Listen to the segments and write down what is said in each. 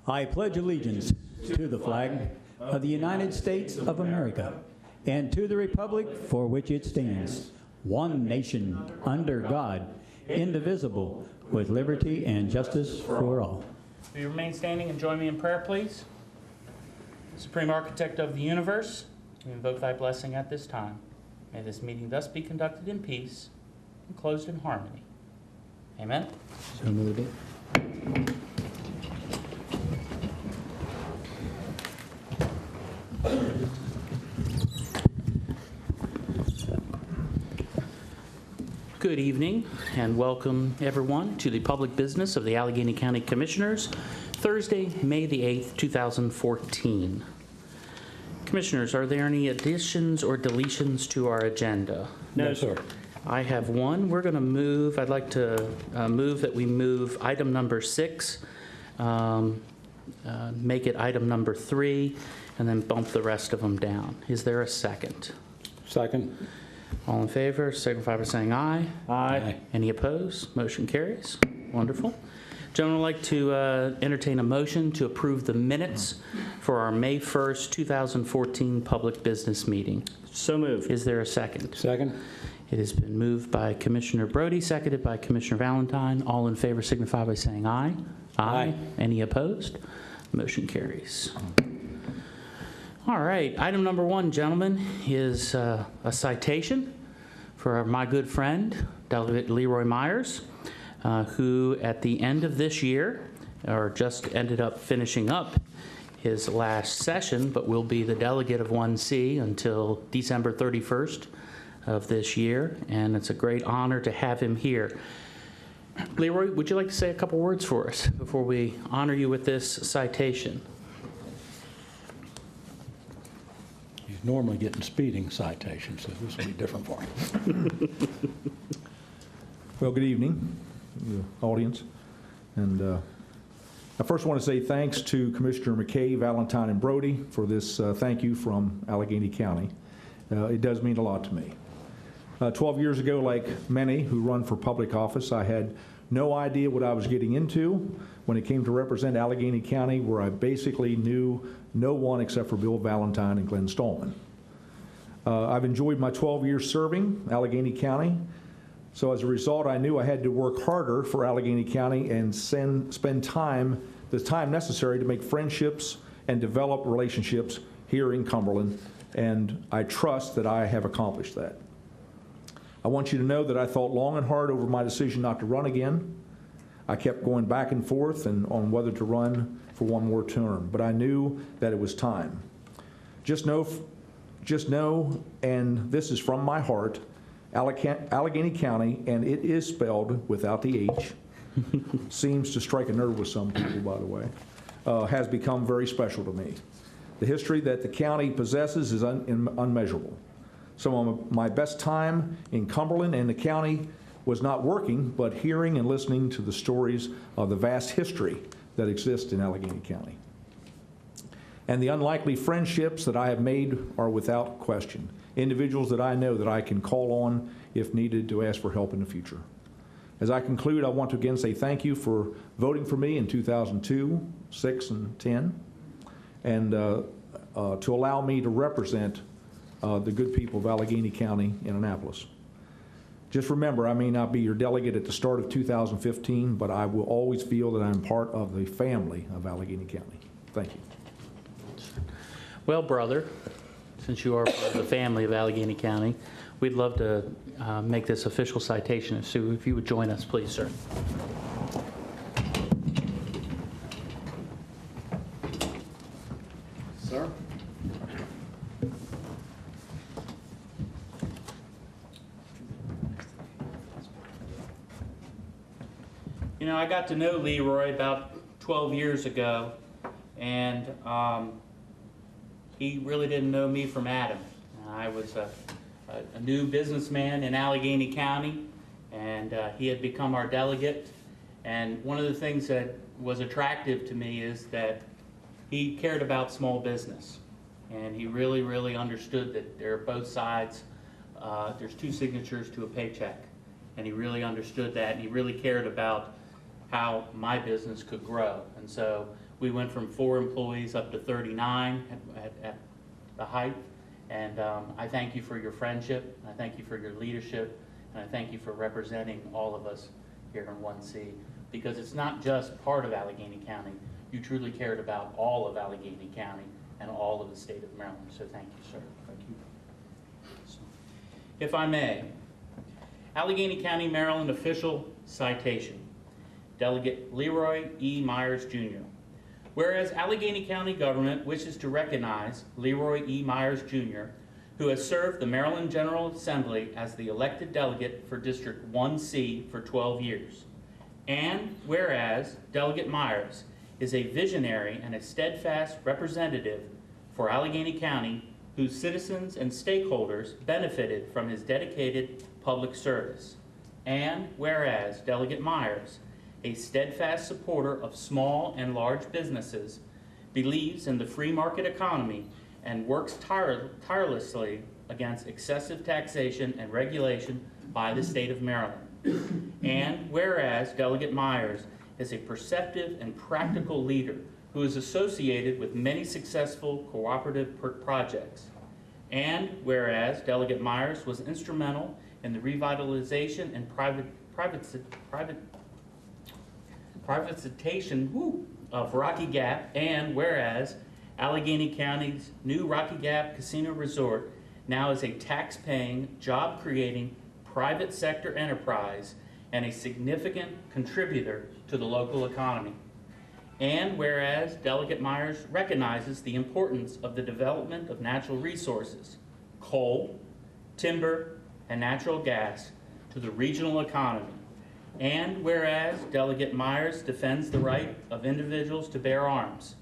I pledge allegiance to the flag of the United States of America and to the republic for which it stands, one nation, under God, indivisible, with liberty and justice for all. Will you remain standing and join me in prayer, please? Supreme Architect of the universe, we invoke thy blessing at this time. May this meeting thus be conducted in peace and closed in harmony. Amen. So moved it. Good evening and welcome everyone to the public business of the Allegany County Commissioners, Thursday, May the 8th, 2014. Commissioners, are there any additions or deletions to our agenda? No, sir. I have one. We're going to move, I'd like to move that we move item number 6, make it item number 3, and then bump the rest of them down. Is there a second? Second. All in favor, signify by saying aye. Aye. Any opposed? Motion carries. Wonderful. Gentlemen, I'd like to entertain a motion to approve the minutes for our May 1st, 2014 public business meeting. So moved. Is there a second? Second. It has been moved by Commissioner Brody, seconded by Commissioner Valentine. All in favor signify by saying aye. Aye. Any opposed? Motion carries. All right, item number 1, gentlemen, is a citation for my good friend, Delegate Leroy Myers, who at the end of this year, or just ended up finishing up his last session, but will be the delegate of 1C until December 31st of this year, and it's a great honor to have him here. Leroy, would you like to say a couple words for us before we honor you with this citation? He's normally getting speeding citations, so this will be different for him. Well, good evening, audience. And I first want to say thanks to Commissioner McKay, Valentine, and Brody for this thank you from Allegany County. It does mean a lot to me. 12 years ago, like many who run for public office, I had no idea what I was getting into when it came to represent Allegany County, where I basically knew no one except for Bill Valentine and Glenn Stallman. I've enjoyed my 12 years serving Allegany County, so as a result, I knew I had to work harder for Allegany County and spend the time necessary to make friendships and develop relationships here in Cumberland, and I trust that I have accomplished that. I want you to know that I thought long and hard over my decision not to run again. I kept going back and forth on whether to run for one more term, but I knew that it was time. Just know, and this is from my heart, Allegany County, and it is spelled without the H, seems to strike a nerve with some people, by the way, has become very special to me. The history that the county possesses is unmeasurable. Some of my best time in Cumberland and the county was not working, but hearing and listening to the stories of the vast history that exists in Allegany County. And the unlikely friendships that I have made are without question. Individuals that I know that I can call on if needed to ask for help in the future. As I conclude, I want to again say thank you for voting for me in 2002, 6, and 10, and to allow me to represent the good people of Allegany County in Annapolis. Just remember, I may not be your delegate at the start of 2015, but I will always feel that I'm part of the family of Allegany County. Thank you. Well, brother, since you are part of the family of Allegany County, we'd love to make this official citation. So if you would join us, please, sir. Sir? You know, I got to know Leroy about 12 years ago, and he really didn't know me from Adam. I was a new businessman in Allegany County, and he had become our delegate. And one of the things that was attractive to me is that he cared about small business, and he really, really understood that there are both sides. There's two signatures to a paycheck, and he really understood that, and he really cared about how my business could grow. And so We went from 4 employees up to 39 at the height. And I thank you for your friendship, and I thank you for your leadership, and I thank you for representing all of us here in 1C, because it's not just part of Allegany County. You truly cared about all of Allegany County and all of the state of Maryland, so thank you, sir. Thank you. So, if I may, Allegany County, Maryland official citation. Delegate Leroy E. Myers, Jr. Whereas Allegany County government wishes to recognize Leroy E. Myers, Jr., who has served the Maryland General Assembly as the elected delegate for District 1C for 12 years. And whereas Delegate Myers is a visionary and a steadfast representative for Allegany County, whose citizens and stakeholders benefited from his dedicated public service. And whereas Delegate Myers, a steadfast supporter of small and large businesses, believes in the free market economy and works tirelessly against excessive taxation and regulation by the state of Maryland. And whereas Delegate Myers is a perceptive and practical leader who is associated with many successful cooperative projects. And whereas Delegate Myers was instrumental in the revitalization and privatization of Rocky Gap, and whereas Allegany County's new Rocky Gap Casino Resort now is a tax-paying, job-creating, private sector enterprise and a significant contributor to the local economy. And whereas Delegate Myers recognizes the importance of the development of natural resources, coal, timber, and natural gas to the regional economy. And whereas Delegate Myers defends the right of individuals to bear arms.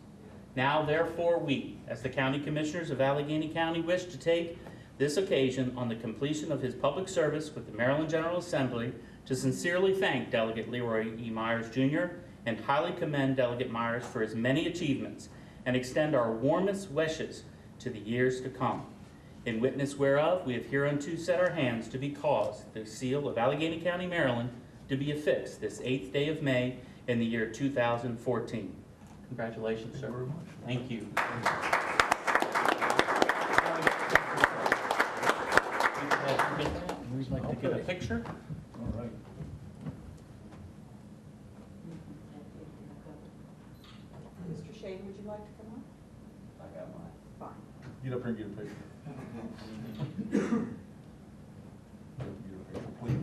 Now therefore we, as the County Commissioners of Allegany County, wish to take this occasion on the completion of his public service with the Maryland General Assembly to sincerely thank Delegate Leroy E. Myers, Jr. and highly commend Delegate Myers for his many achievements and extend our warmest wishes to the years to come. In witness whereof, we have hereunto set our hands to be caused the seal of Allegany County, Maryland, to be affixed this 8th day of May in the year 2014. Congratulations, sir. Thank you. We'd like to get a picture. All right. Mr. Shane, would you like to come on? I got mine. Fine. Get up here and get a picture. Get a picture, please.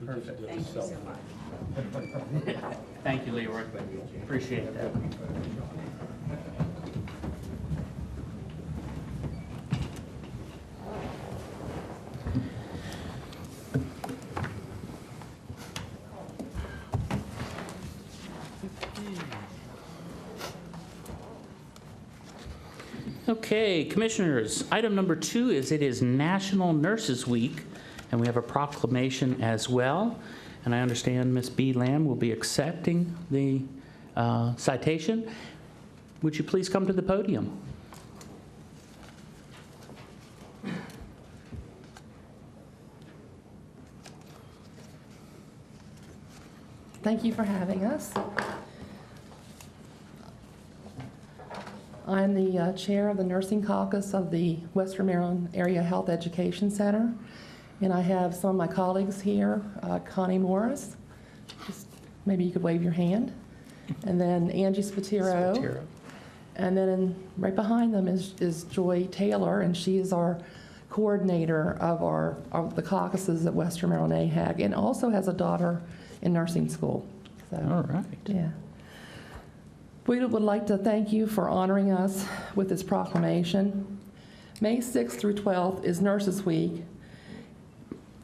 Perfect. Thank you so much. Thank you, Leroy. Appreciate that. Okay, Commissioners, item number 2 is it is National Nurses Week, and we have a proclamation as well. And I understand Ms. B. Lamb will be accepting the citation. Would you please come to the podium? Thank you for having us. I'm the chair of the Nursing Caucus of the Western Maryland Area Health Education Center, and I have some of my colleagues here, Connie Morris, just maybe you could wave your hand, and then Angie Spatero, and then right behind them is Joy Taylor, and she is our coordinator of the caucuses at Western Maryland AHAG, and also has a daughter in nursing school. So, all right. Yeah. We would like to thank you for honoring us with this proclamation. May 6th through 12th is Nurses Week,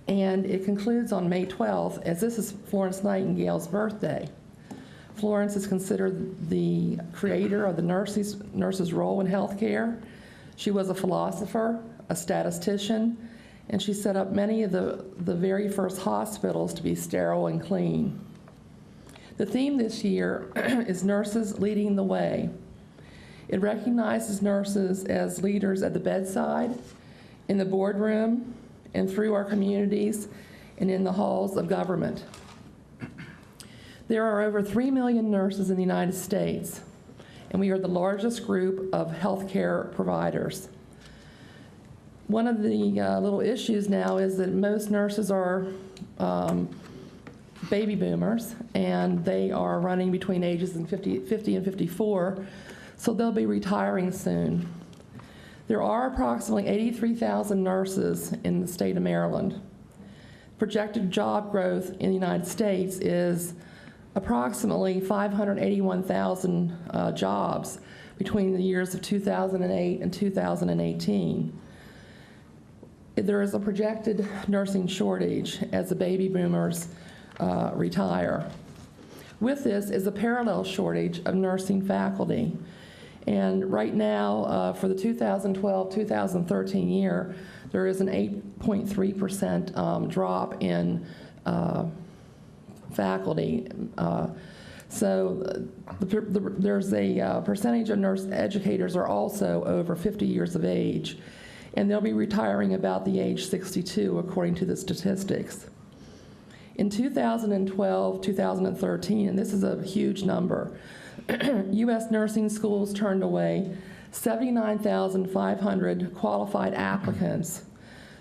and it concludes on May 12th, as this is Florence Nightingale's birthday. Florence is considered the creator of the nurse's role in healthcare. She was a philosopher, a statistician, and she set up many of the very first hospitals to be sterile and clean. The theme this year is Nurses Leading the Way. It recognizes nurses as leaders at the bedside, in the boardroom, and through our communities, and in the halls of government. There are over 3 million nurses in the United States, and we are the largest group of healthcare providers. One of the little issues now is that most nurses are baby boomers, and they are running between ages of 50 and 54, so they'll be retiring soon. There are approximately 83,000 nurses in the state of Maryland. Projected job growth in the United States is approximately 581,000 jobs between the years of 2008 and 2018. There is a projected nursing shortage as the baby boomers retire. With this is a parallel shortage of nursing faculty. And right now, for the 2012-2013 year, there is an 8.3% drop in faculty. There's a percentage of nurse educators are also over 50 years of age, and they'll be retiring about the age 62, according to the statistics. In 2012-2013, and this is a huge number, U.S. nursing schools turned away 79,500 qualified applicants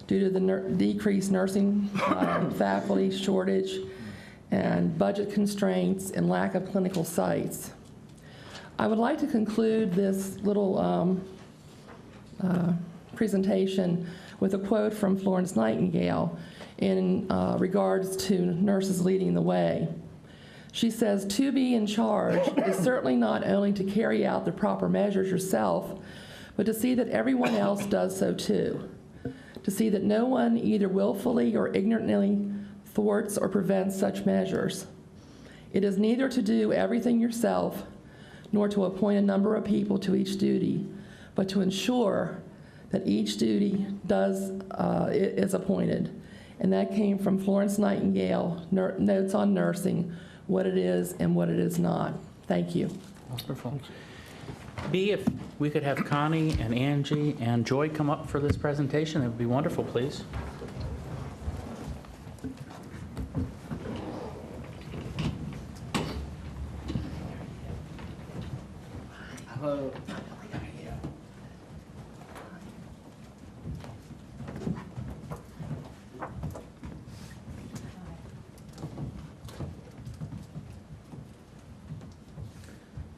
due to the decreased nursing faculty shortage and budget constraints and lack of clinical sites. I would like to conclude this little presentation with a quote from Florence Nightingale in regards to nurses leading the way. She says, "To be in charge is certainly not only to carry out the proper measures yourself, but to see that everyone else does so too. To see that no one either willfully or ignorantly thwarts or prevents such measures. It is neither to do everything yourself, nor to appoint a number of people to each duty, but to ensure that each duty is appointed." And that came from Florence Nightingale, Notes on Nursing, What It Is and What It Is Not. Thank you. Wonderful. B, if we could have Connie and Angie and Joy come up for this presentation, it would be wonderful, please. Hello.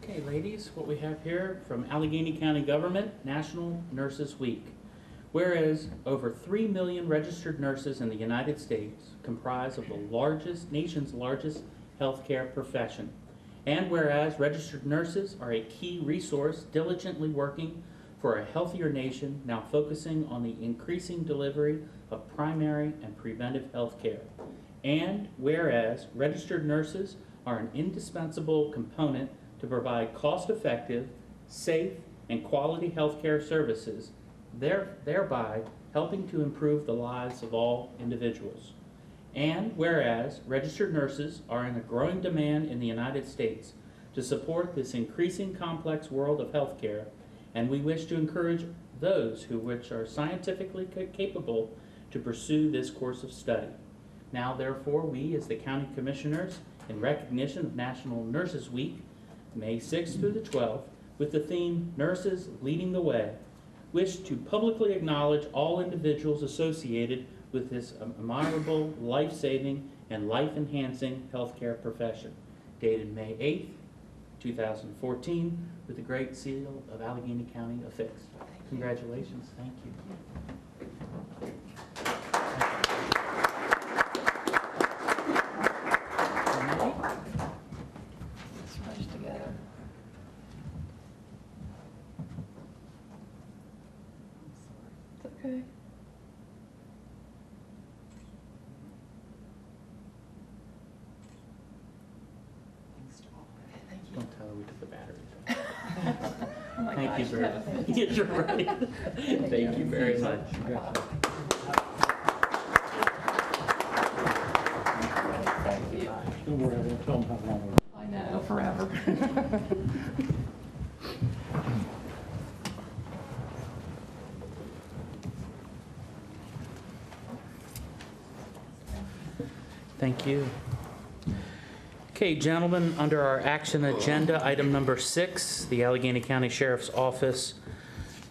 Okay, ladies, what we have here from Allegheny County Government, National Nurses Week. Whereas over 3 million registered nurses in the United States comprise of the nation's largest healthcare profession. And whereas registered nurses are a key resource diligently working for a healthier nation, now focusing on the increasing delivery of primary and preventive health care. And whereas registered nurses are an indispensable component to provide cost-effective, safe, and quality health care services, thereby helping to improve the lives of all individuals. And whereas registered nurses are in a growing demand in the United States to support this increasing complex world of healthcare, and we wish to encourage those which are scientifically capable to pursue this course of study. Now, therefore, we as the County Commissioners, in recognition of National Nurses Week, May 6th through the 12th, with the theme Nurses Leading the Way, wish to publicly acknowledge all individuals associated with this admirable, life-saving, and life-enhancing healthcare profession. Dated May 8th, 2014, with the Great Seal of Allegheny County affixed. Congratulations. Thank you. Smushed together. It's okay. Don't tell her we took the batteries. Oh my Thank you gosh, very that much. was- Yes, you're right. Thank you very much. Thank you. Don't worry, I won't tell them how long I know, forever. Thank you. Okay, gentlemen, under our action agenda, item number 6, the Allegheny County Sheriff's Office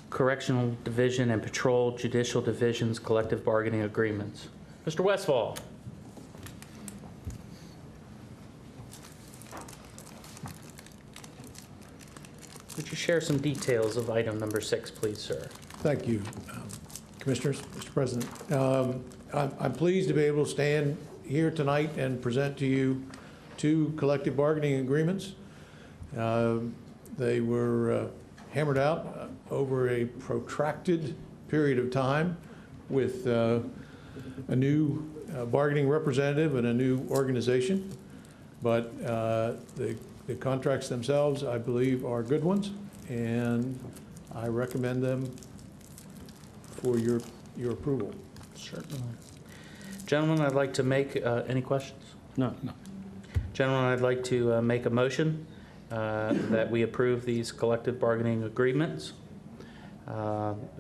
Correctional Division and Patrol Judicial Division's collective bargaining agreements. Mr. Westfall. Would you share some details of item number 6, please, sir? Thank you, Commissioners, Mr. President. I'm pleased to be able to stand here tonight and present to you 2 collective bargaining agreements. They were hammered out over a protracted period of time with a new bargaining representative and a new organization. But the contracts themselves, I believe, are good ones, and I recommend them for your approval. Certainly. Gentlemen, I'd like to make, any questions? No. Gentlemen, I'd like to make a motion that we approve these collective bargaining agreements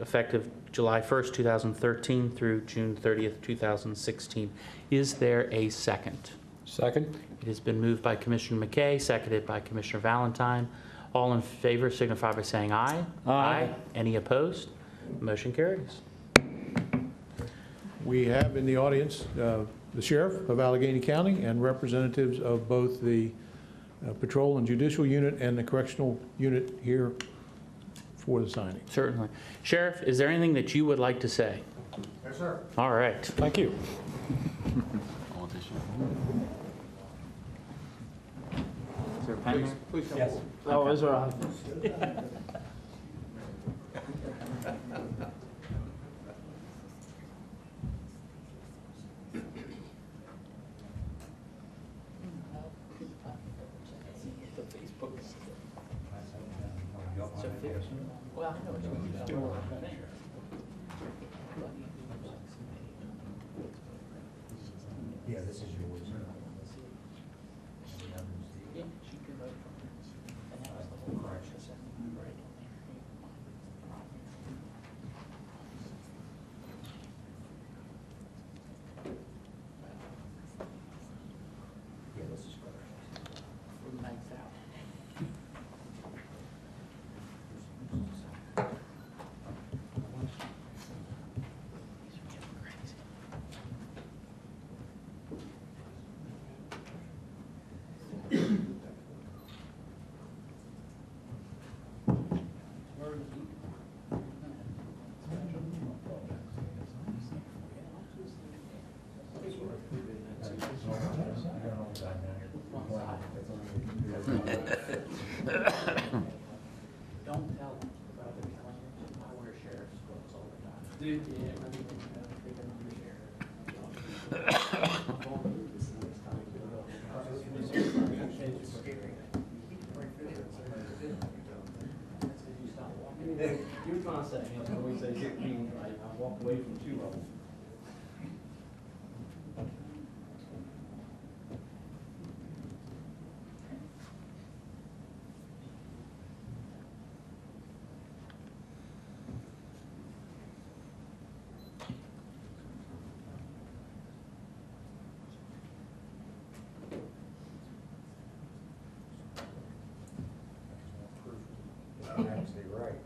effective July 1st, 2013 through June 30th, 2016. Is there a second? Second? It has been moved by Commissioner McKay, seconded by Commissioner Valentine. All in favor signify by saying aye. Aye. Any opposed? Motion carries. We have in the audience the Sheriff of Allegheny County and representatives of both the Patrol and Judicial Unit and the Correctional Unit here for the signing. Certainly. Sheriff, is there anything that you would like to say? Yes, sir. All right. Thank you. Is there a pen there? Please come forward. Oh, is there? Yeah, this is yours. Yeah, this is Don't tell them about the calendar. I wear sheriff's clothes all the time. Dude, yeah, I think you were trying to say, you know, always say 16, right? I walked away from 2 of them. actually right.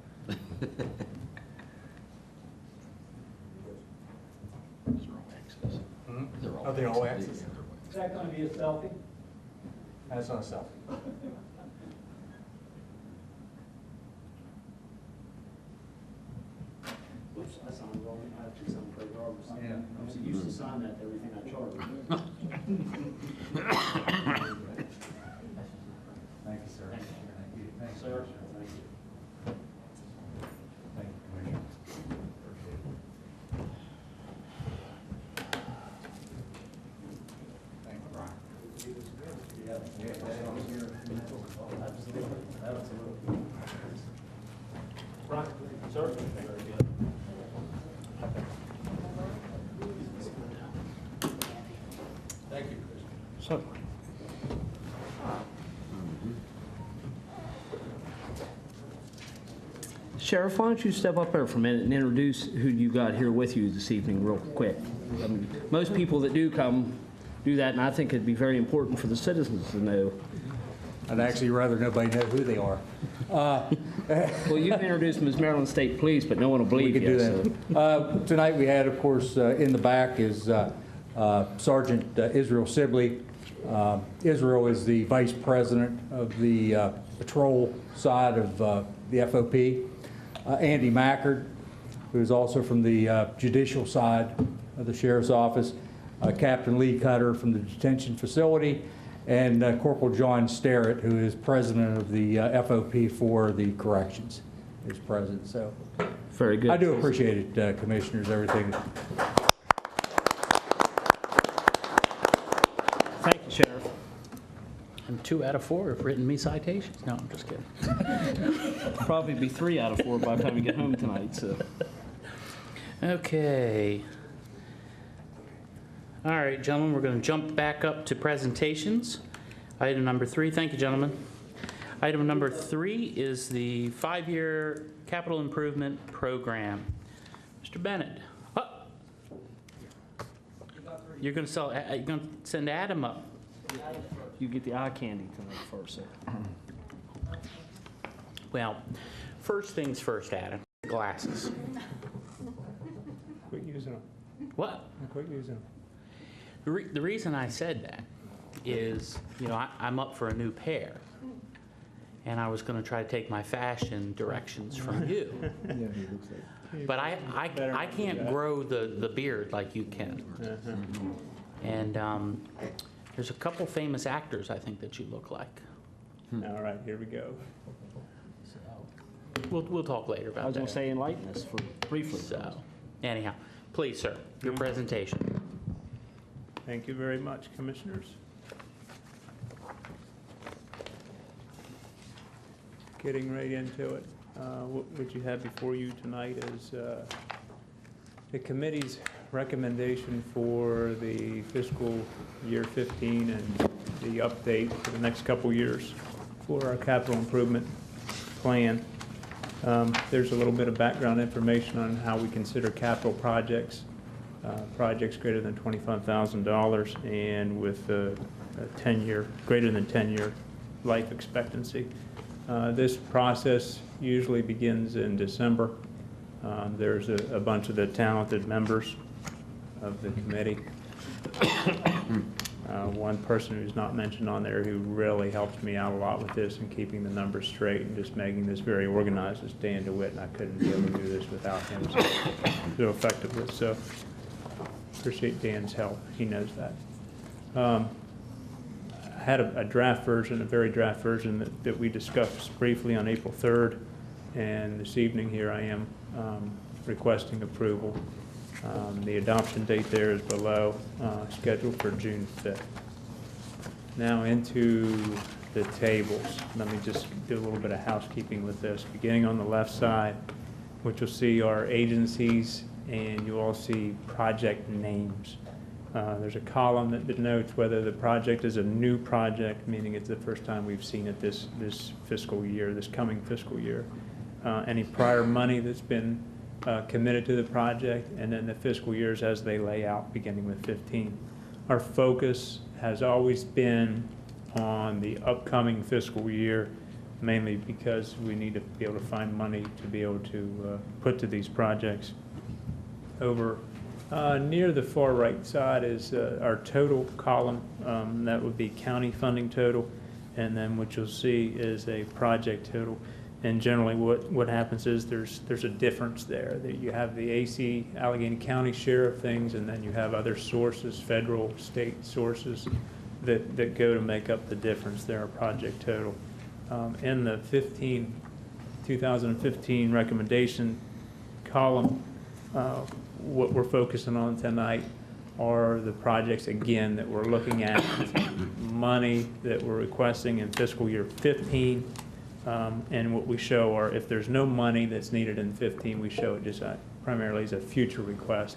Are they all X's? Is that going to be a selfie? That's not a selfie. Oops, I signed wrong. I have to sign Craig Roberts. Yeah. I'm so used to sign that to everything I charge. Thank you, sir. Thank you. Thank you. Sir, thank you. Thank you, Commissioner. Appreciate it. Thank you, Brian. Right, sir? Very good. Thank you, Chris. Sheriff, why don't you step up there for a minute and introduce who you got here with you this evening real quick. Most people that do come do that, and I think it'd be very important for the citizens to know. I'd actually rather nobody know who they are. Well, you can introduce them as Maryland State Police, but no one will believe We you. can do so- that. Tonight we had, of course, in the back is Sergeant Israel Sibley. Israel is the Vice President of the patrol side of the FOP. Andy Mackard, who is also from the judicial side of the Sheriff's Office. Captain Lee Cutter from the detention facility, and Corporal John Sterrett, who is President of the FOP for the corrections, is present. So Very good. I do appreciate it, Commissioners, everything. Thank you, Sheriff. And 2 out of 4 have written me citations. No, I'm just kidding. Probably be 3 out of 4 by the time we get home tonight, so. Okay. All right, gentlemen, we're going to jump back up to presentations. Item number 3, thank you, gentlemen. Item number 3 is the 5-year capital improvement program. Mr. Bennett, you're going to send Adam up. You get the eye candy tonight first, sir. Well, first things first, Adam. Glasses. Quit using them. What? Quit using them. The reason I said that is, you know, I'm up for a new pair, and I was going to try to take my fashion directions from you. But I can't grow the beard like you can. And there's a couple famous actors I think that you look like. All right, here we go. We'll talk later I about was going that. to say enlighten us for briefly. So, anyhow, please, sir, your presentation. Thank you very much, Commissioners. Getting right into it. What you have before you tonight is the committee's recommendation for the fiscal year 15 and the update for the next couple years for our capital improvement plan. There's a little bit of background information on how we consider capital projects. Projects greater than $25,000 and with a 10-year, greater than 10-year life expectancy. This process usually begins in December. There's a bunch of the talented members of the committee. One person who's not mentioned on there who really helps me out a lot with this and keeping the numbers straight and just making this very organized is Dan DeWitt, and I couldn't be able to do this without him so effectively. So appreciate Dan's help. He knows that. I had a draft version, a very draft version that we discussed briefly on April 3rd, and this evening here I am requesting approval. The adoption date there is below, scheduled for June 5th. Now into the tables. Let me just do a little bit of housekeeping with this. Beginning on the left side, which you'll see are agencies, and you all see project names. There's a column that denotes whether the project is a new project, meaning it's the first time we've seen it this fiscal year, this coming fiscal year. Any prior money that's been committed to the project, and then the fiscal years as they lay out, beginning with 15. Our focus has always been on the upcoming fiscal year, mainly because we need to be able to find money to be able to put to these projects. Over near the far right side is our total column. That would be county funding total, and then what you'll see is a project total. And generally what happens is there's a difference there. That you have the AC, Allegheny County share of things, and then you have other sources, federal, state sources that go to make up the difference there, project total. In the 2015 recommendation column, what we're focusing on tonight are the projects, again, that we're looking at, money that we're requesting in fiscal year 15. And what we show are, if there's no money that's needed in 15, we show it just primarily as a future request.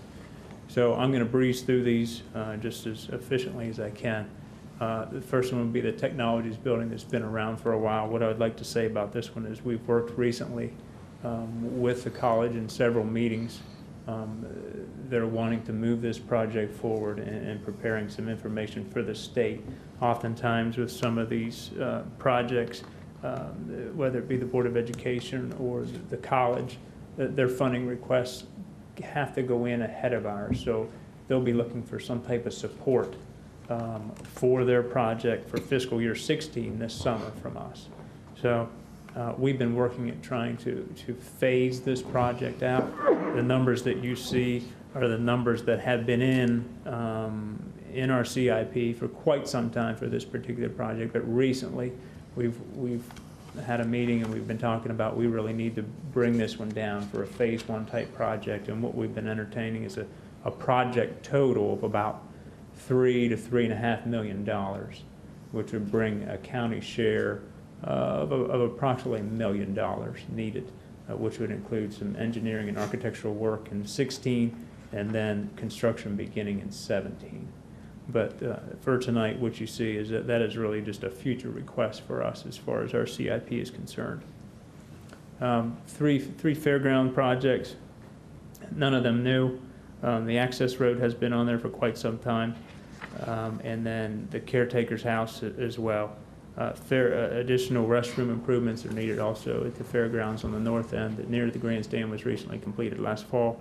So I'm going to breeze through these just as efficiently as I can. The first one would be the technologies building that's been around for a while. What I would like to say about this one is we've worked recently with the college in several meetings They're wanting to move this project forward and preparing some information for the state. Oftentimes with some of these projects, whether it be the Board of Education or the college, their funding requests have to go in ahead of ours. So they'll be looking for some type of support for their project for fiscal year 16 this summer from us. So we've been working at trying to phase this project out. The numbers that you see are the numbers that have been in our CIP for quite some time for this particular project, but recently we've had a meeting and we've been talking about we really need to bring this one down for a phase 1 type project, and what we've been entertaining is a project total of about $3 to $3.5 million, which would bring a county share of approximately $1 million needed, which would include some engineering and architectural work in 16 and then construction beginning in 17. But for tonight, what you see is that is really just a future request for us as far as our CIP is concerned. Three fairground projects, none of them new. The access road has been on there for quite some time, and then the caretaker's house as well. Additional restroom improvements are needed also at the fairgrounds on the north end that near the grandstand was recently completed last fall.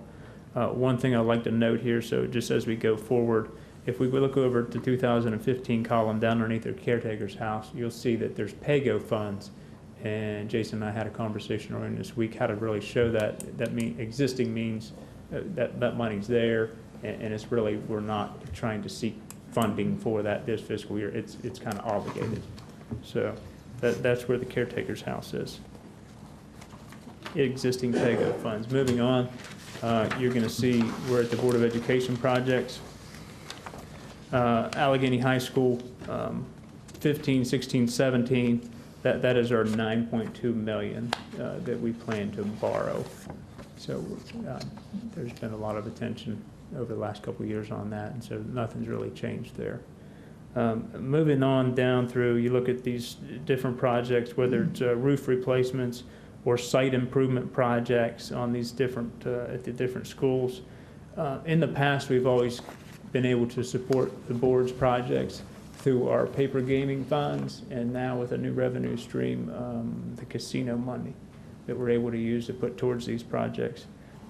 One thing I'd like to note here, so just as we go forward, if we look over to 2015 column down underneath the caretaker's house, you'll see that there's PAYGO funds, and Jason and I had a conversation earlier this week how to really show that existing means that money's there, and it's really, we're not trying to seek funding for that this fiscal year. It's kind of obligated. So that's where the caretaker's house is. Existing PAYGO funds. Moving on, you're going to see we're at the Board of Education projects. Allegany High School, 15, 16, 17, that is our $9.2 million that we plan to borrow. So there's been a lot of attention over the last couple of years on that, and so nothing's really changed there. Moving on down through, you look at these different projects, whether it's roof replacements or site improvement projects on these different, at the different schools. In the past, we've always been able to support the board's projects through our paper gaming funds, and now with a new revenue stream, the casino money that we're able to use to put towards these projects.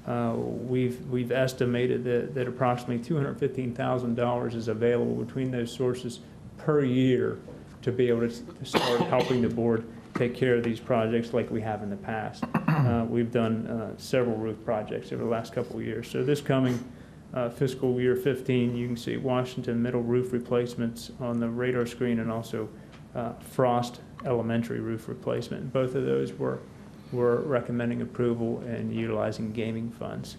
We've estimated that approximately $215,000 is available between those sources per year to be able to start helping the board take care of these projects like we have in the past. We've done several roof projects over the last couple of years. So this coming fiscal year 15, you can see Washington Middle roof replacements on the radar screen, and also Frost Elementary roof replacement. Both of those were recommending approval and utilizing gaming funds.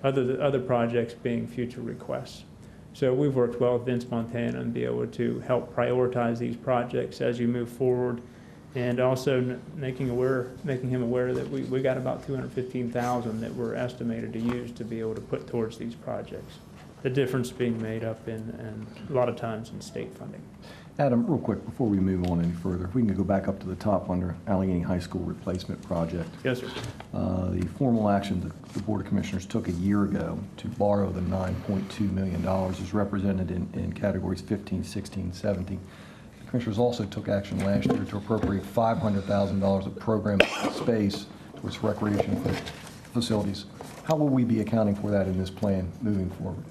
Other projects being future requests. So we've worked well with Vince Montana and be able to help prioritize these projects as you move forward, and also making him aware that we got about $215,000 that we're estimated to use to be able to put towards these projects. The difference being made up in a lot of times in state funding. Adam, real quick, before we move on any further, if we can go back up to the top under Allegany High School Replacement Project. Yes, sir. The formal action that the Board of Commissioners took a year ago to borrow the $9.2 million is represented in categories 15, 16, 17. The Commissioners also took action last year to appropriate $500,000 of program space towards recreation facilities. How will we be accounting for that in this plan moving forward?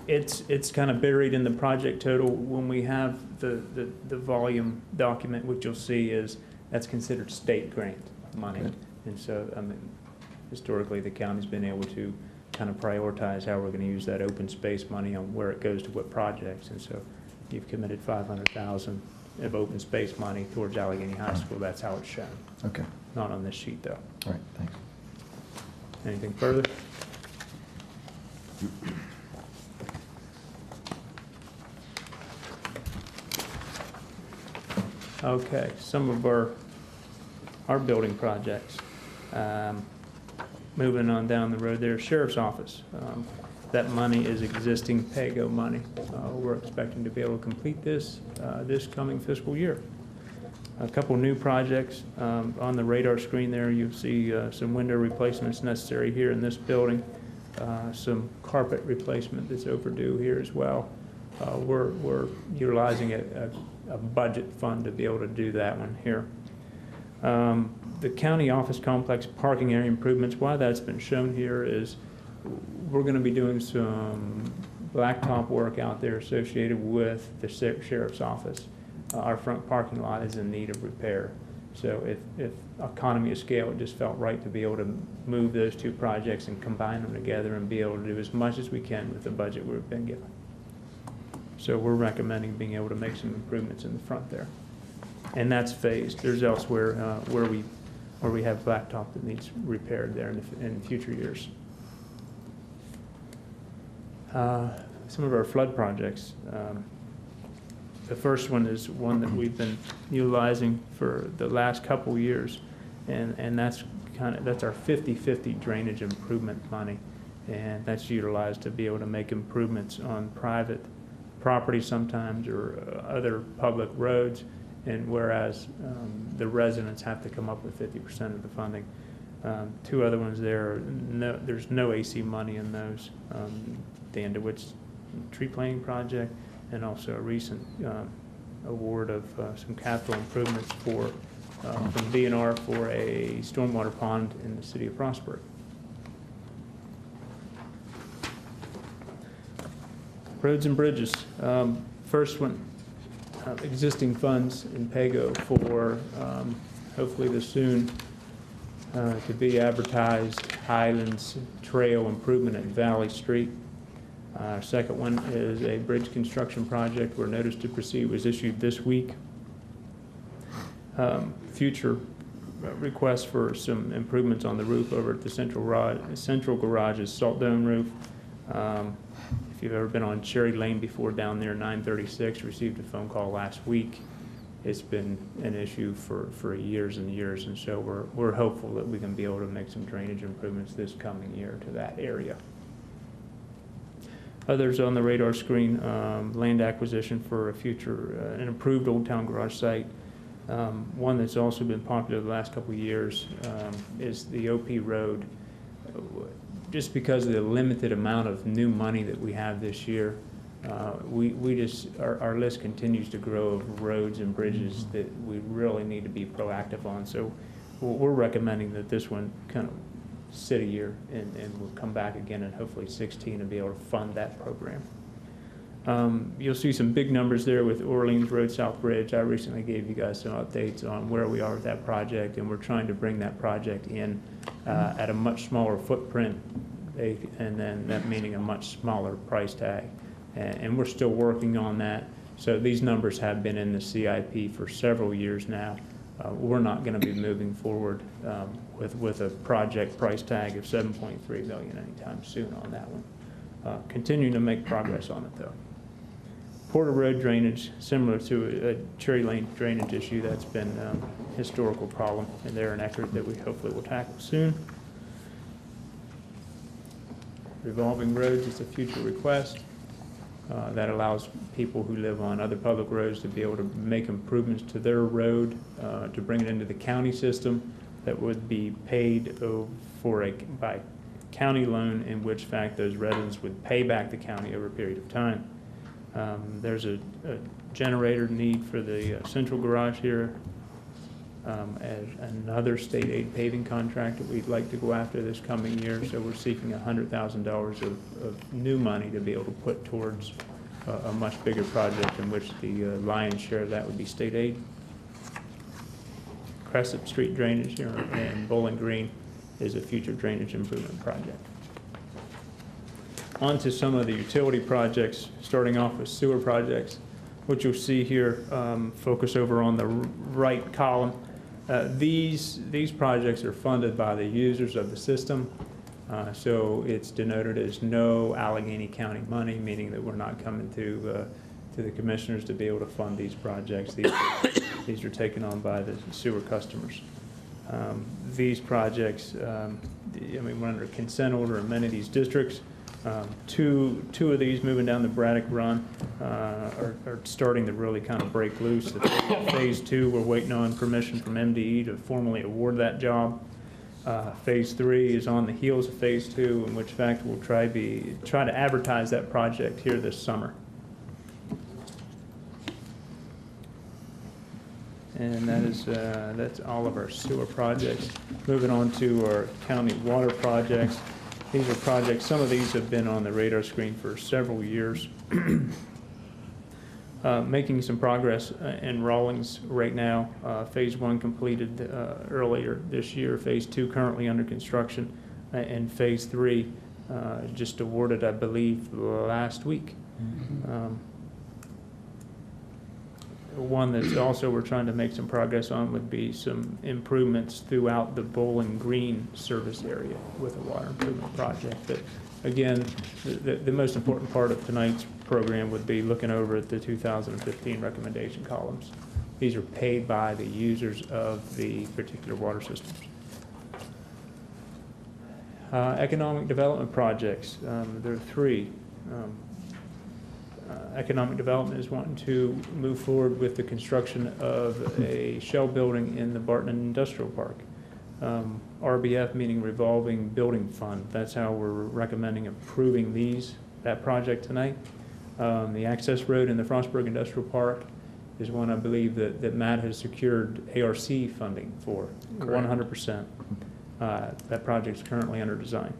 It's kind of buried in the project total. When we have the volume document, what you'll see is that's considered state grant money. Okay. And so, I mean, historically, the county's been able to kind of prioritize how we're going to use that open space money on where it goes to what projects. And so you've committed $500,000 of open space money towards Allegany High School. That's how it's shown. Okay. Not on this sheet, though. All right, thanks. Anything further? Okay, some of our building projects. Moving on down the road there, Sheriff's Office. That money is existing PAYGO money. We're expecting to be able to complete this this coming fiscal year. A couple new projects on the radar screen there. You'll see some window replacements necessary here in this building. some carpet replacement that's overdue here as well. We're utilizing a budget fund to be able to do that one here. The county office complex parking area improvements, why that's been shown here is we're going to be doing some blacktop work out there associated with the sheriff's office. Our front parking lot is in need of repair. So if economy of scale, it just felt right to be able to move those two projects and combine them together and be able to do as much as we can with the budget we've been given. So we're recommending being able to make some improvements in the front there. And that's phased. There's elsewhere where we have blacktop that needs repaired there in future years. Some of our flood projects. The first one is one that we've been utilizing for the last couple years, and that's our 50-50 drainage improvement money, and that's utilized to be able to make improvements on private property sometimes or other public roads, and whereas the residents have to come up with 50% of the funding. Two other ones there's no AC money in those. Dan DeWitt's tree planting project, and also a recent award of some capital improvements from DNR for a stormwater pond in the city of Frostburg. Roads and bridges. First one, existing funds in PAYGO for hopefully the soon to be advertised Highlands Trail improvement at Valley Street. Second one is a bridge construction project where notice to proceed was issued this week. Future requests for some improvements on the roof over at the Central Garage's salt dome roof. If you've ever been on Cherry Lane before down there, 936, received a phone call last week. It's been an issue for years and years, and so we're hopeful that we can be able to make some drainage improvements this coming year to that area. Others on the radar screen, land acquisition for a future, an improved Old Town Garage site. One that's also been popular the last couple of years is the OP Road. Just because of the limited amount of new money that we have this year, our list continues to grow of roads and bridges that we really need to be proactive on. So we're recommending that this one kind of sit a year and we'll come back again and hopefully 16 and be able to fund that program. You'll see some big numbers there with Orleans Road South Bridge. I recently gave you guys some updates on where we are with that project, and we're trying to bring that project in at a much smaller footprint, and then that meaning a much smaller price tag. And we're still working on that. So these numbers have been in the CIP for several years now. We're not going to be moving forward with a project price tag of $7.3 million anytime soon on that one. Continuing to make progress on it though. Porter Road drainage, similar to a Cherry Lane drainage issue that's been a historical problem, and they're an effort that we hopefully will tackle soon. Revolving roads is a future request that allows people who live on other public roads to be able to make improvements to their road to bring it into the county system that would be paid by county loan, in which fact those residents would pay back the county over a period of time. There's a generator need for the central garage here, as another state aid paving contract that we'd like to go after this coming year. So we're seeking $100,000 of new money to be able to put towards a much bigger project in which the lion's share of that would be state aid. Crescent Street drainage here and Bowling Green is a future drainage improvement project. On to some of the utility projects, starting off with sewer projects, which you'll see here, focus over on the right column. These projects are funded by the users of the system, so it's denoted as no Allegany County money, meaning that we're not coming to the commissioners to be able to fund these projects. These are taken on by the sewer customers. These projects, we're under consent order in many of these districts. Two of these moving down the Braddock Run are starting to really kind of break loose. Phase 2, we're waiting on permission from MDE to formally award that job. Phase 3 is on the heels of Phase 2, in which fact we'll try to advertise that project here this summer. And that's all of our sewer projects. Moving on to our county water projects. These are projects, some of these have been on the radar screen for several years. Making some progress in Rawlings right now. Phase 1 completed earlier this year. Phase 2 currently under construction. And Phase 3 just awarded, I believe, last week. One that's also we're trying to make some progress on would be some improvements throughout the Bowling Green service area with a water improvement project. But again, the most important part of tonight's program would be looking over at the 2015 recommendation columns. These are paid by the users of the particular water systems. Economic development projects, there are 3. Economic development is wanting to move forward with the construction of a shell building in the Barton Industrial Park. RBF meaning revolving building fund. That's how we're recommending approving that project tonight. The access road in the Frostburg Industrial Park is one I believe that Matt has secured ARC funding for, 100%. That project is currently under design.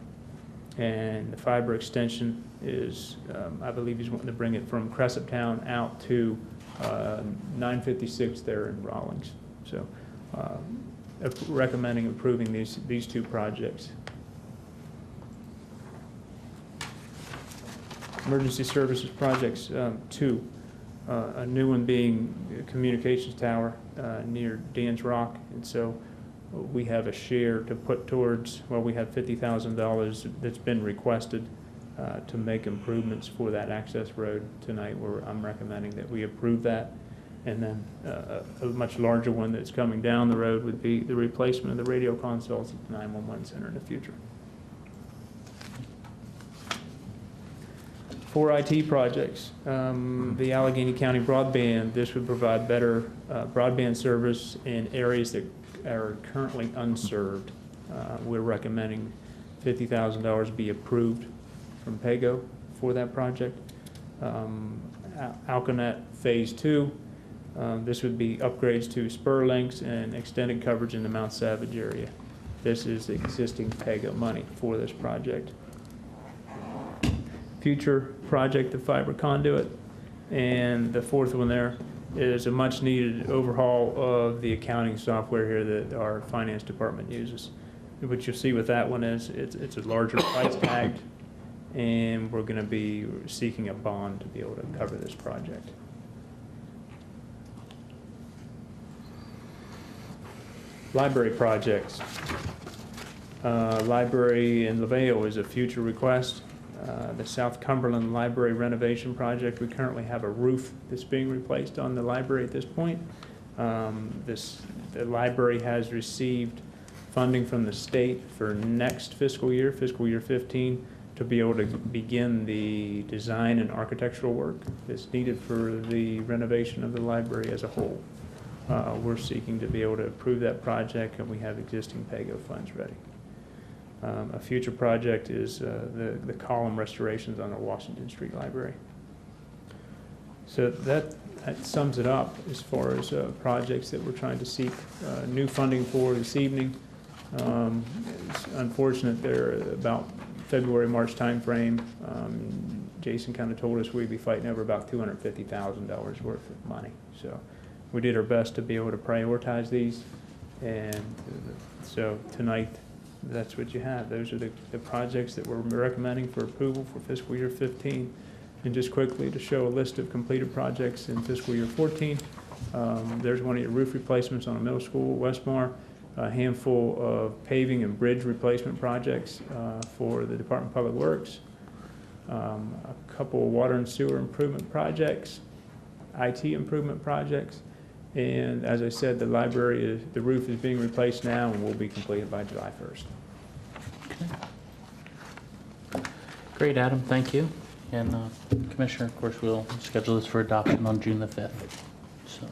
And the fiber extension is, I believe he's wanting to bring it from Cresaptown out to 956 there in Rawlings. So recommending approving these 2 projects. Emergency services projects, 2. A new one being a communications tower near Dan's Rock. And so we have a share to put towards, well, we have $50,000 that's been requested to make improvements for that access road tonight, where I'm recommending that we approve that. And then a much larger one that's coming down the road would be the replacement of the radio consoles at the 911 center in the future. 4 IT projects. The Allegheny County broadband, this would provide better broadband service in areas that are currently unserved. We're recommending $50,000 be approved from PAYGO for that project. Alconet Phase 2, this would be upgrades to spur links and extended coverage in the Mount Savage area. This is existing PAYGO money for this project. Future project, the fiber conduit, and the 4th one there is a much needed overhaul of the accounting software here that our finance department uses. What you'll see with that one is it's a larger price tag, and we're going to be seeking a bond to be able to cover this project. Library projects. Library in LaVale is a future request. The South Cumberland Library renovation project, we currently have a roof that's being replaced on the library at this point. The library has received funding from the state for next fiscal year 15, to be able to begin the design and architectural work that's needed for the renovation of the library as a whole. We're seeking to be able to approve that project, and we have existing PAYGO funds ready. A future project is the column restorations on the Washington Street Library. So that sums it up as far as projects that we're trying to seek new funding for this evening. It's unfortunate they're about February, March timeframe. Jason kind of told us we'd be fighting over about $250,000 worth of money. So we did our best to be able to prioritize these. And so tonight, that's what you have. Those are the projects that we're recommending for approval for fiscal year 15. And just quickly to show a list of completed projects in fiscal year 14, there's one of your roof replacements on a middle school, Westmar, a handful of paving and bridge replacement projects for the Department of Public Works, a couple of water and sewer improvement projects, IT improvement projects, and as I said, the roof is being replaced now and will be completed by July 1st. Okay. Great, Adam, thank you. And Commissioner, of course, we'll schedule this for adoption on June the 5th. So,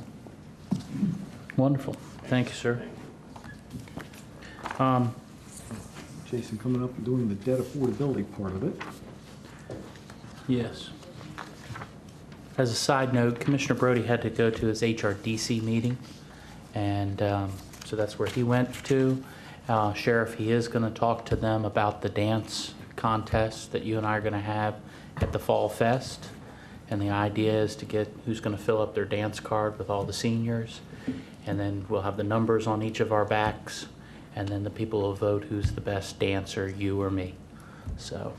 wonderful. Thank you, sir. Jason coming up and doing the debt affordability part of it. Yes. As a side note, Commissioner Brody had to go to his HRDC meeting, and so that's where he went to. Sheriff, he is going to talk to them about the dance contest that you and I are going to have at the Fall Fest. And the idea is to get who's going to fill up their dance card with all the seniors. And then we'll have the numbers on each of our backs. And then the people will vote who's the best dancer, you or me. So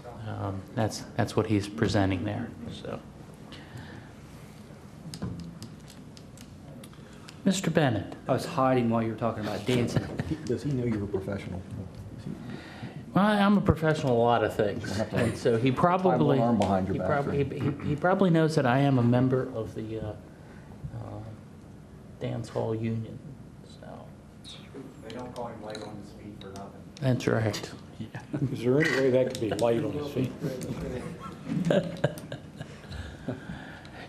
that's what he's presenting there. So, Mr. Bennett. I was hiding while you were talking about dancing. Does he know you're a professional? Well, I'm a professional at a lot of things, and so he probably Tie one arm behind your he back, probably he probably knows that I am a member of the dance hall union. So They don't call him light on his feet for nothing. that's right. Is there any way that could be light on his feet?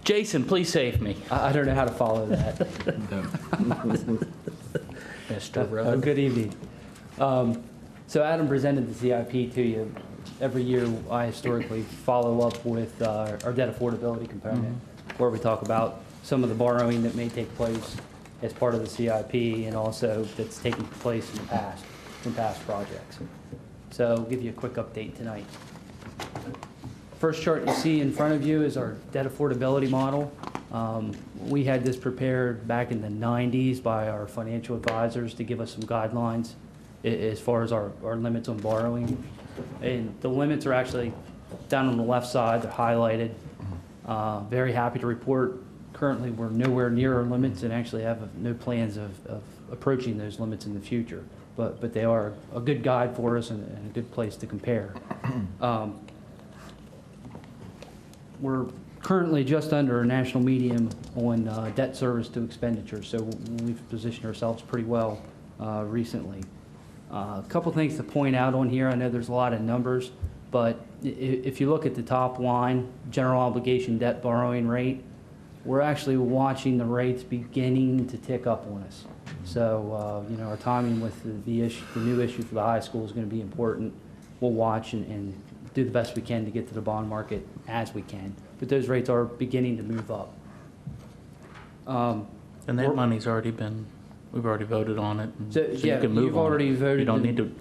Jason, please save me, I don't know how to follow that. Mr. Rowe. Good evening. So Adam presented the CIP to you. Every year, I historically follow up with our debt affordability component, where we talk about some of the borrowing that may take place as part of the CIP and also that's taken place in the past, from past projects. So I'll give you a quick update tonight. First chart you see in front of you is our debt affordability model. We had this prepared back in the 90s by our financial advisors to give us some guidelines as far as our limits on borrowing. And the limits are actually down on the left side, they're highlighted. Very happy to report currently we're nowhere near our limits and actually have no plans of approaching those limits in the future. But they are a good guide for us and a good place to compare. We're currently just under a national median on debt service to expenditure, so we've positioned ourselves pretty well recently. A couple things to point out on here. I know there's a lot of numbers, but if you look at the top line, general obligation debt borrowing rate, we're actually watching the rates beginning to tick up on us. So, you know, our timing with the new issue for the high school is going to be important. We'll watch and do the best we can to get to the bond market as we can. But those rates are beginning to move up. And that money's already been, we've already voted on it. So, yeah, you can move you've on already it. voted.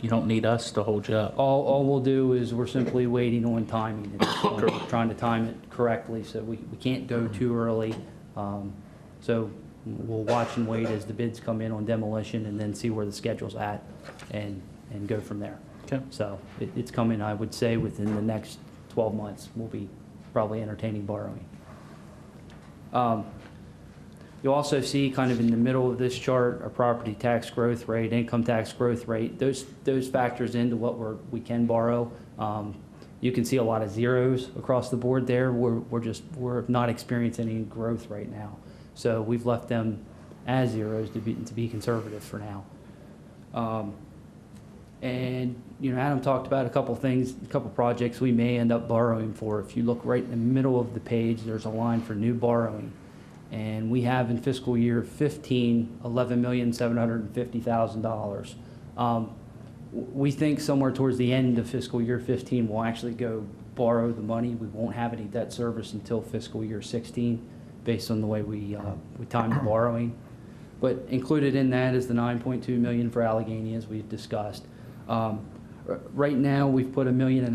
You don't need us to hold you up. All we'll do is we're simply waiting on timing. We're trying to time it correctly, so we can't go too early. So we'll watch and wait as the bids come in on demolition and then see where the schedule's at and go from there. Okay. So it's coming, I would say, within the next 12 months, we'll be probably entertaining borrowing. You'll also see kind of in the middle of this chart, our property tax growth rate, income tax growth rate, those factors into what we can borrow. You can see a lot of zeros across the board there. We're not experiencing any growth right now. So we've left them as zeros to be conservative for now. And, you know, Adam talked about a couple things, a couple projects we may end up borrowing for. If you look right in the middle of the page, there's a line for new borrowing. And we have in fiscal year 15, $11,750,000. We think somewhere towards the end of fiscal year 15, we'll actually go borrow the money. We won't have any debt service until fiscal year 16, based on the way we timed the borrowing. But included in that is the $9.2 million for Allegany, as we've discussed. Right now, we've put $1.5 million in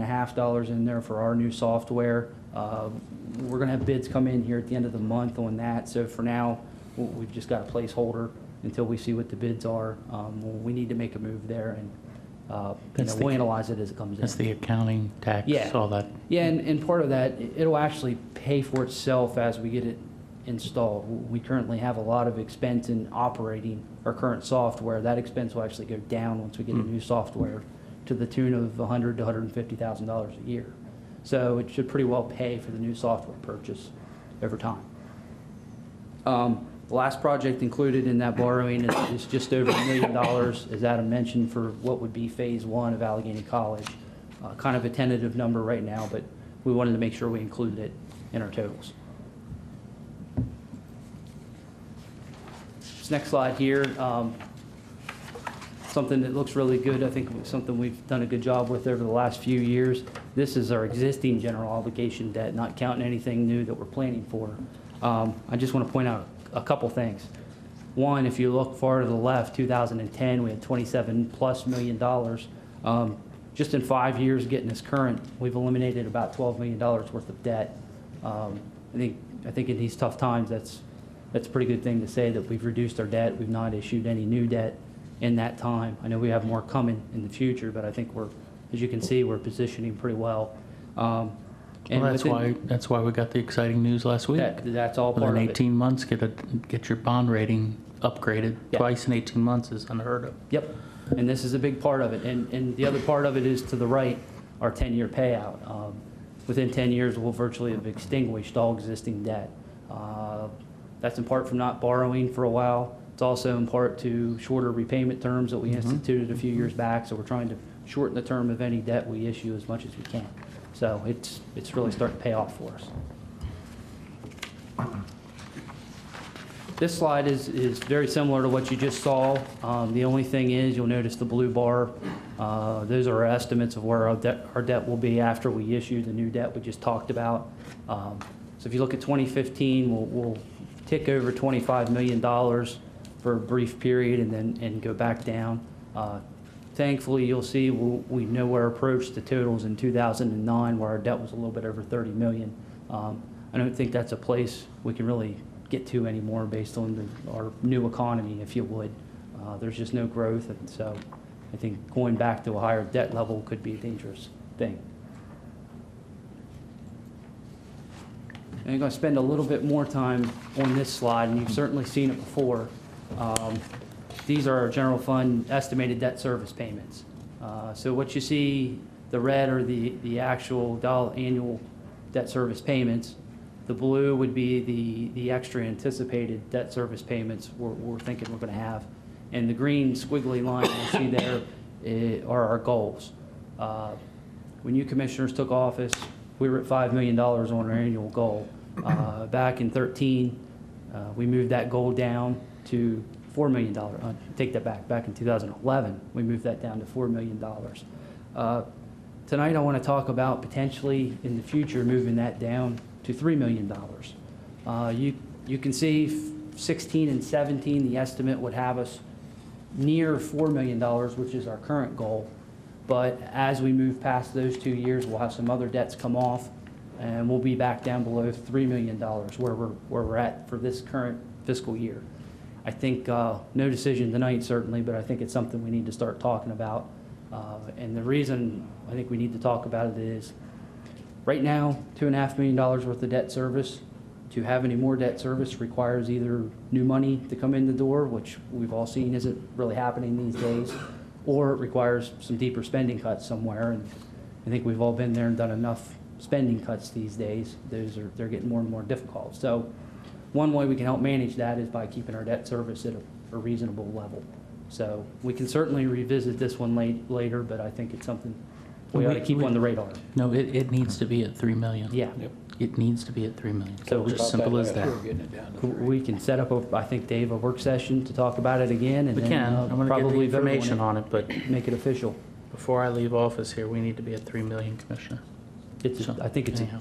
there for our new software. We're going to have bids come in here at the end of the month on that. So for now, we've just got a placeholder until we see what the bids are. We need to make a move there, and we'll analyze it as it comes in. That's the accounting, tax, all that. Yeah, and part of that, it'll actually pay for itself as we get it installed. We currently have a lot of expense in operating our current software. That expense will actually go down once we get a new software to the tune of $100,000 to $150,000 a year. So it should pretty well pay for the new software purchase over time. The last project included in that borrowing is just over $1 million, as Adam mentioned, for what would be phase 1 of Allegany College. Kind of a tentative number right now, but we wanted to make sure we included it in our totals. This next slide here, something that looks really good. I think it's something we've done a good job with over the last few years. This is our existing general obligation debt, not counting anything new that we're planning for. I just want to point out a couple things. One, if you look far to the left, 2010, we had $27+ million. Just in 5 years getting us current, we've eliminated about $12 million worth of debt. I think in these tough times, that's a pretty good thing to say that we've reduced our debt. We've not issued any new debt in that time. I know we have more coming in the future, but I think we're, as you can see, we're positioning pretty well. Well, that's why we got the exciting news last week. That's all part of Within it. 18 months, get your bond rating upgraded. Yeah. Twice in 18 months is unheard of. Yep, and this is a big part of it. And the other part of it is to the right, our 10-year payout. Within 10 years, we'll virtually have extinguished all existing debt. That's in part from not borrowing for a while. It's also in part to shorter repayment terms that we instituted a few years back. So we're trying to shorten the term of any debt we issue as much as we can. So it's really starting to pay off for us. This slide is very similar to what you just saw. The only thing is, you'll notice the blue bar. Those are our estimates of where our debt will be after we issue the new debt we just talked about. So if you look at 2015, we'll tick over $25 million for a brief period and go back down. Thankfully, you'll see we nowhere approached the totals in 2009, where our debt was a little bit over $30 million. I don't think that's a place we can really get to anymore based on our new economy, if you would. There's just no growth, and so I think going back to a higher debt level could be a dangerous thing. And I'm going to spend a little bit more time on this slide, and you've certainly seen it before. These are our general fund estimated debt service payments. So what you see, the red are the actual annual debt service payments. The blue would be the extra anticipated debt service payments we're thinking we're going to have. And the green squiggly line you see there are our goals. When you commissioners took office, we were at $5 million on our annual goal. Back in 2013, we moved that goal down to $4 million. Take that back. Back in 2011, we moved that down to $4 million. Tonight, I want to talk about potentially in the future moving that down to $3 million. You can see 16 and 17, the estimate would have us near $4 million, which is our current goal. But as we move past those 2 years, we'll have some other debts come off, and we'll be back down below $3 million, where we're at for this current fiscal year. I think no decision tonight, certainly, but I think it's something we need to start talking about. And the reason I think we need to talk about it is, right now, $2.5 million worth of debt service. To have any more debt service requires either new money to come in the door, which we've all seen isn't really happening these days, or it requires some deeper spending cuts somewhere. And I think we've all been there and done enough spending cuts these days. They're getting more and more difficult. So one way we can help manage that is by keeping our debt service at a reasonable level. So we can certainly revisit this one later, but I think it's something we ought to keep on the radar. No, it needs to be at $3 million. Yeah. It needs to be at $3 million. So Just simple as that. We can set up, I think, Dave, a work session to talk about it again, and We then can. I'm going to get the probably vote information on it, but make it official. before I leave office here, we need to be at $3 million, Commissioner. I think it's Anyhow.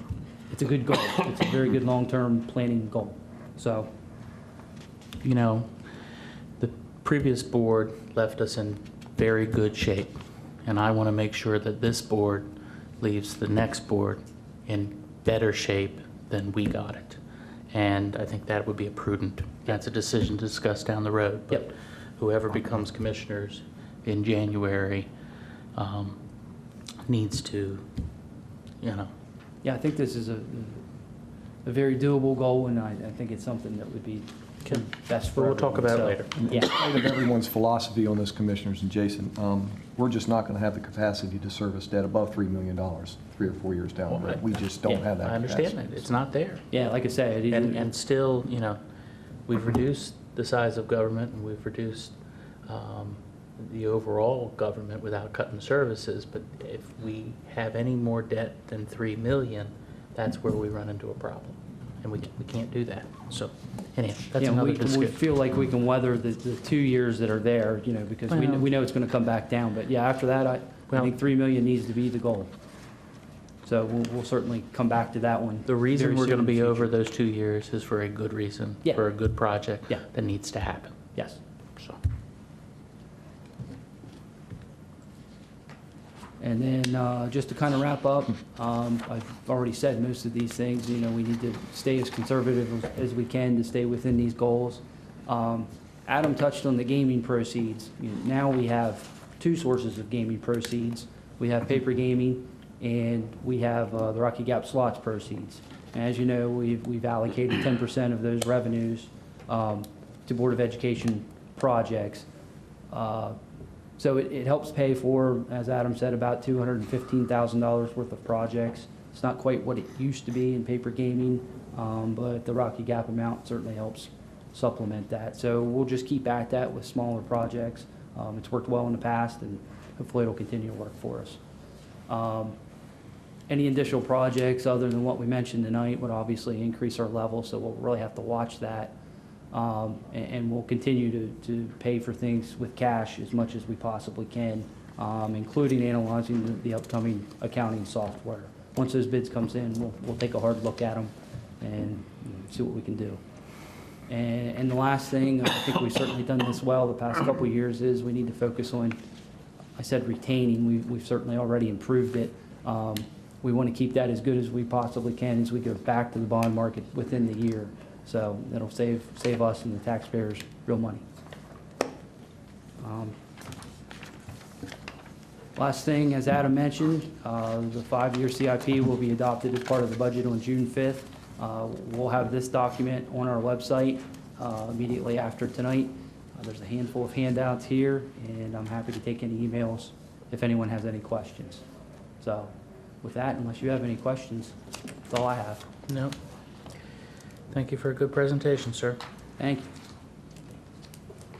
a good goal. It's a very good long-term planning goal. So, You know, the previous board left us in very good shape, and I want to make sure that this board leaves the next board in better shape than we got it. And I think that would be that's a decision to discuss down the road. But Yep. whoever becomes commissioners in January needs to, yeah, I think this is a very doable goal, and I think it's something that would be best for we'll talk everyone. about it later. In spite of everyone's philosophy on this, Commissioners and Jason, we're just not going to have the capacity to service debt above $3 million 3 or 4 years down the road. We just don't have that I capacity. understand that. It's not there. Yeah, like I say, And still, we've reduced the size of government, and we've reduced the overall government without cutting services. But if we have any more debt than $3 million, that's where we run into a problem. and we can't do that. So anyhow, that's Yeah, another we discussion. feel like we can weather the 2 years that are there, you know, because Well- we know it's going to come back down. But yeah, after that, I Well- think 3 million needs to be the goal. So we'll certainly come back to that one. The reason very we're soon going to in the be over future. those 2 years is for a good reason, Yeah. for a good project Yeah. that needs to happen. Yes. So, And then just to kind of wrap up, I've already said most of these things. You know, we need to stay as conservative as we can to stay within these goals. Adam touched on the gaming proceeds. You know, now we have 2 sources of gaming proceeds. We have paper gaming, and we have the Rocky Gap slots proceeds. And as you know, we've allocated 10% of those revenues to Board of Education projects. So it helps pay for, as Adam said, about $215,000 worth of projects. It's not quite what it used to be in paper gaming, but the Rocky Gap amount certainly helps supplement that. So we'll just keep at that with smaller projects. It's worked well in the past, and hopefully it'll continue to work for us. Any additional projects other than what we mentioned tonight would obviously increase our level, so we'll really have to watch that. And we'll continue to pay for things with cash as much as we possibly can, including analyzing the upcoming accounting software. Once those bids comes in, we'll take a hard look at them and see what we can do. And the last thing, I think we've certainly done this well the past couple of years, is we need to focus on, I said retaining, we've certainly already improved it. We want to keep that as good as we possibly can as we go back to the bond market within the year. So it'll save us and the taxpayers real money. Last thing, as Adam mentioned, the 5-year CIP will be adopted as part of the budget on June 5th. We'll have this document on our website immediately after tonight. There's a handful of handouts here, and I'm happy to take any emails if anyone has any questions. So with that, unless you have any questions, that's all I have. no. Thank you for a good presentation, sir. Thank you.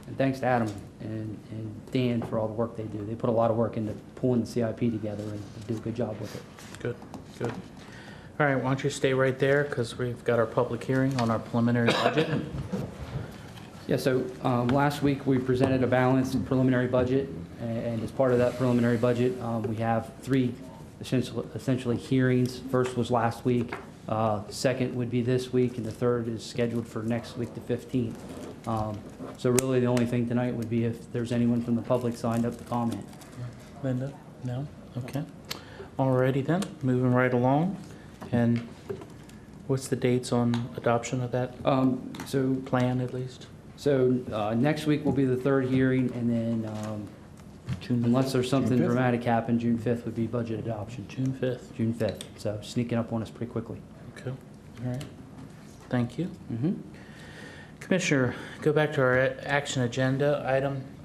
And thanks to Adam and Dan for all the work they do. They put a lot of work into pulling the CIP together and do a good job with it. Good, good. All right, why don't you stay right there, because we've got our public hearing on our preliminary budget. Yeah, so last week we presented a balanced preliminary budget, and as part of that preliminary budget, we have 3 essentially hearings. First was last week, second would be this week, and the third is scheduled for next week, the 15th. So really the only thing tonight would be if there's anyone from the public signed up to comment. Linda? No? Okay. Alrighty then, moving right along. And what's the dates on adoption of that So plan, at least? next week will be the 3rd hearing, and then unless there's something June 5th? dramatic happen, June 5th would be budget adoption. June 5th. June 5th, so sneaking up on us pretty quickly. Okay, all right. Thank you. Mm-hmm. Commissioner, go back to our action agenda.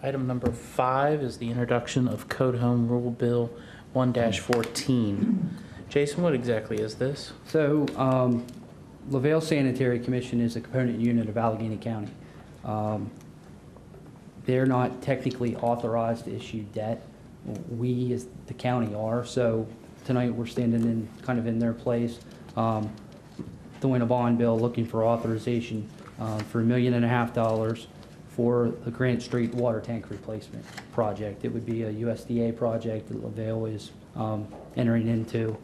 Item number 5 is the introduction of Code Home Rule Bill 1-14. Jason, what exactly is this? So, LaVale Sanitary Commission is a component unit of Allegheny County. They're not technically authorized to issue debt. We, as the county, are. So tonight we're standing in kind of in their place, doing a bond bill, looking for authorization for $1.5 million for the Grant Street water tank replacement project. It would be a USDA project that LaVale is entering into.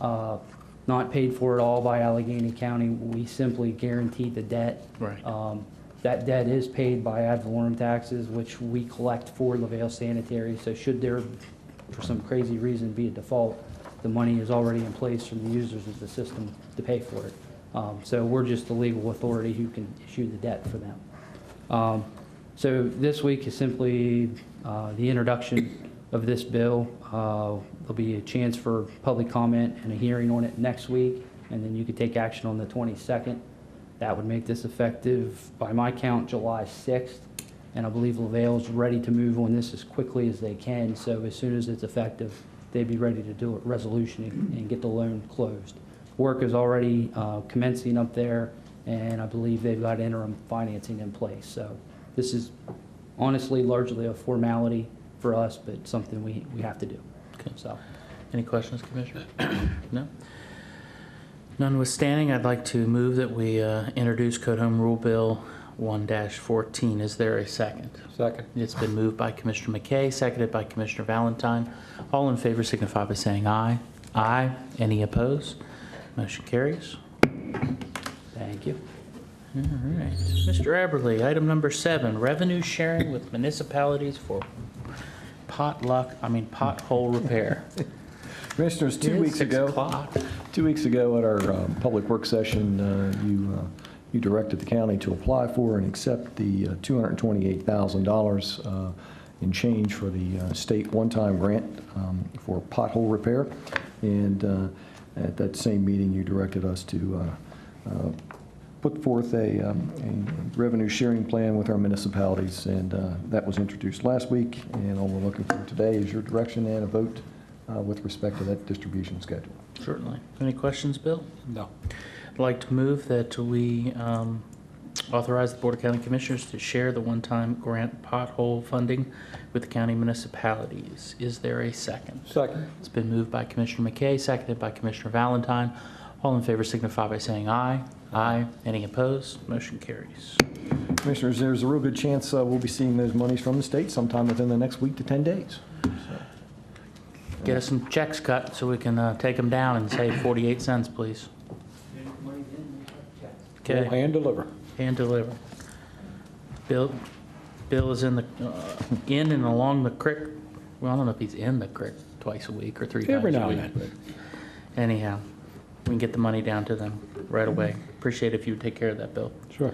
Not paid for at all by Allegheny County. We simply guarantee the debt. Right. That debt is paid by ad valorem taxes, which we collect for LaVale Sanitary. So should there, for some crazy reason, be a default, the money is already in place from the users of the system to pay for it. So we're just the legal authority who can issue the debt for them. So this week is simply the introduction of this bill. There'll be a chance for public comment and a hearing on it next week, and then you could take action on the 22nd. That would make this effective, by my count, July 6th. And I believe LaVale is ready to move on this as quickly as they can. So as soon as it's effective, they'd be ready to do a resolution and get the loan closed. Work is already commencing up there, and I believe they've got interim financing in place. So this is honestly largely a formality for us, but something we have to do. Okay. So. Any questions, Commissioner? No? Notwithstanding, I'd like to move that we introduce Code Home Rule Bill 1-14. Is there a second? Second. It's been moved by Commissioner McKay, seconded by Commissioner Valentine. All in favor signify by saying aye. Aye. Any opposed? Motion carries. Thank you. All right. Mr. Eberly, item number 7, revenue sharing with municipalities for pothole repair. Commissioners, 2 It's weeks 6 ago, o'clock. 2 weeks ago at our public work session, you directed the county to apply for and accept the $228,000 in change for the state one-time grant for pothole repair. And at that same meeting, you directed us to put forth a revenue sharing plan with our municipalities, and that was introduced last week. And all we're looking for today is your direction and a vote with respect to that distribution schedule. Certainly. Any questions, Bill? No. I'd like to move that we authorize the Board of County Commissioners to share the one-time grant pothole funding with the county municipalities. Is there a second? Second. It's been moved by Commissioner McKay, seconded by Commissioner Valentine. All in favor signify by saying aye. Aye. Any opposed? Motion carries. Commissioners, there's a real good chance we'll be seeing those monies from the state sometime within the next week to 10 days. Get us some checks cut so we can take them down and save 48 cents, please. We'll Okay. hand deliver. Hand deliver. Bill is in and along the creek. Well, I don't know if he's in the creek twice a week or 3 times a week. Every now and then. but anyhow, we can get the money down to them right away. Appreciate it if you would take care of that, Bill. Sure.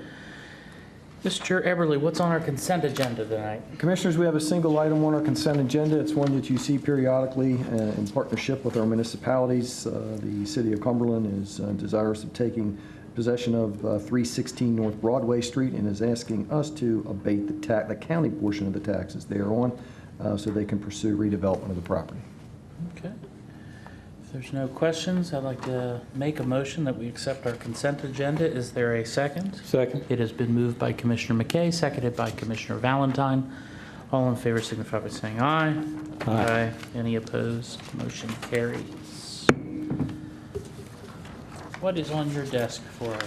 Mr. Eberly, what's on our consent agenda tonight? Commissioners, we have a single item on our consent agenda. It's one that you see periodically in partnership with our municipalities. The city of Cumberland is desirous of taking possession of 316 North Broadway Street and is asking us to abate the county portion of the taxes thereon so they can pursue redevelopment of the property. Okay. If there's no questions, I'd like to make a motion that we accept our consent agenda. Is there a second? Second. It has been moved by Commissioner McKay, seconded by Commissioner Valentine. All in favor signify by saying aye. Aye. Any opposed? Motion carries. What is on your desk for our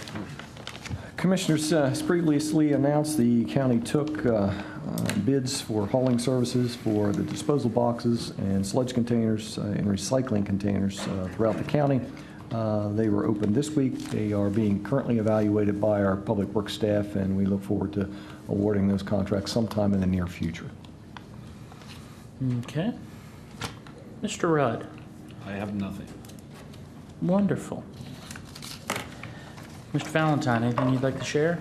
Commissioners, as previously announced, the county took bids for hauling services for the disposal boxes and sludge containers and recycling containers throughout the county. They were opened this week. They are being currently evaluated by our public works staff, and we look forward to awarding those contracts sometime in the near future. Okay. Mr. Rudd. I have nothing. Wonderful. Mr. Valentine, anything you'd like to share?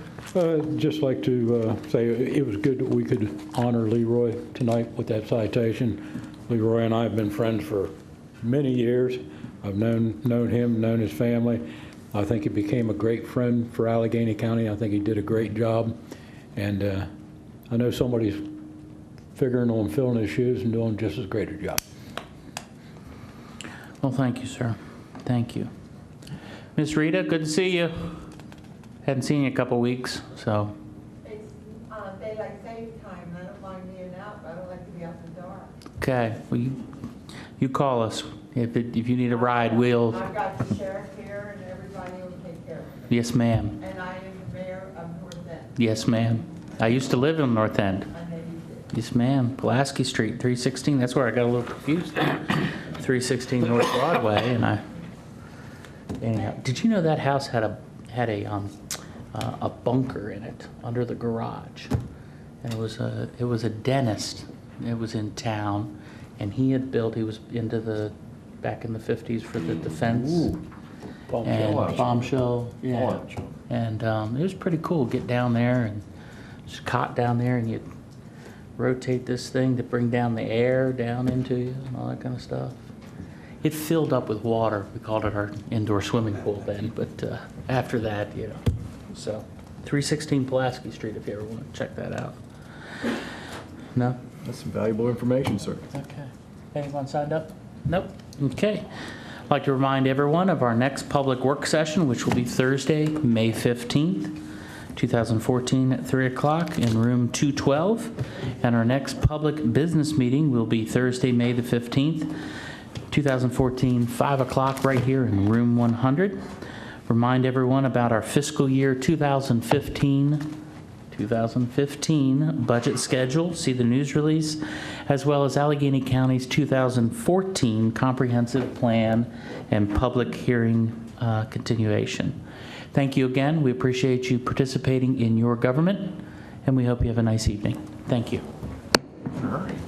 Just like to say it was good that we could honor Leroy tonight with that citation. Leroy and I have been friends for many years. I've known him, known his family. I think he became a great friend for Allegany County. I think he did a great job. And I know somebody's figuring on filling his shoes and doing just as great a job. Well, thank you, sir. Thank you. Miss Rita, good to see you. Hadn't seen you in a couple weeks, so. It's daylight saving time, and I don't mind being out, but I don't like to be out in the dark. Okay, well, you call us. If you need a ride, we'll. I've got the sheriff here, and everybody will take care of it. Yes, ma'am. And I am the mayor of North End. Yes, ma'am. I used to live in North End. I know you did. Yes, ma'am. Pulaski Street, 316. That's where I got a little confused. 316 North Broadway, and I. Anyhow, did you know that house had a bunker in it under the garage, and it was a dentist. It was in town, and he was into back in the 50s for the defense. Bombshell. Yeah. And it was pretty cool. Get down there and just cot down there, and you rotate this thing to bring down the air down into you and all that kind of stuff. It filled up with water. We called it our indoor swimming pool then, but after that, So 316 Pulaski Street, if you ever want to check that out. No? That's some valuable information, sir. Okay. Anyone signed up? Nope. Okay. I'd like to remind everyone of our next public work session, which will be Thursday, May 15th, 2014 at 3 o'clock in room 212. And our next public business meeting will be Thursday, May the 15th, 2014, 5 o'clock right here in room 100. Remind everyone about our fiscal year 2015 budget schedule, see the news release, as well as Allegheny County's 2014 comprehensive plan and public hearing continuation. Thank you again. We appreciate you participating in your government, and we hope you have a nice evening. Thank you. All right.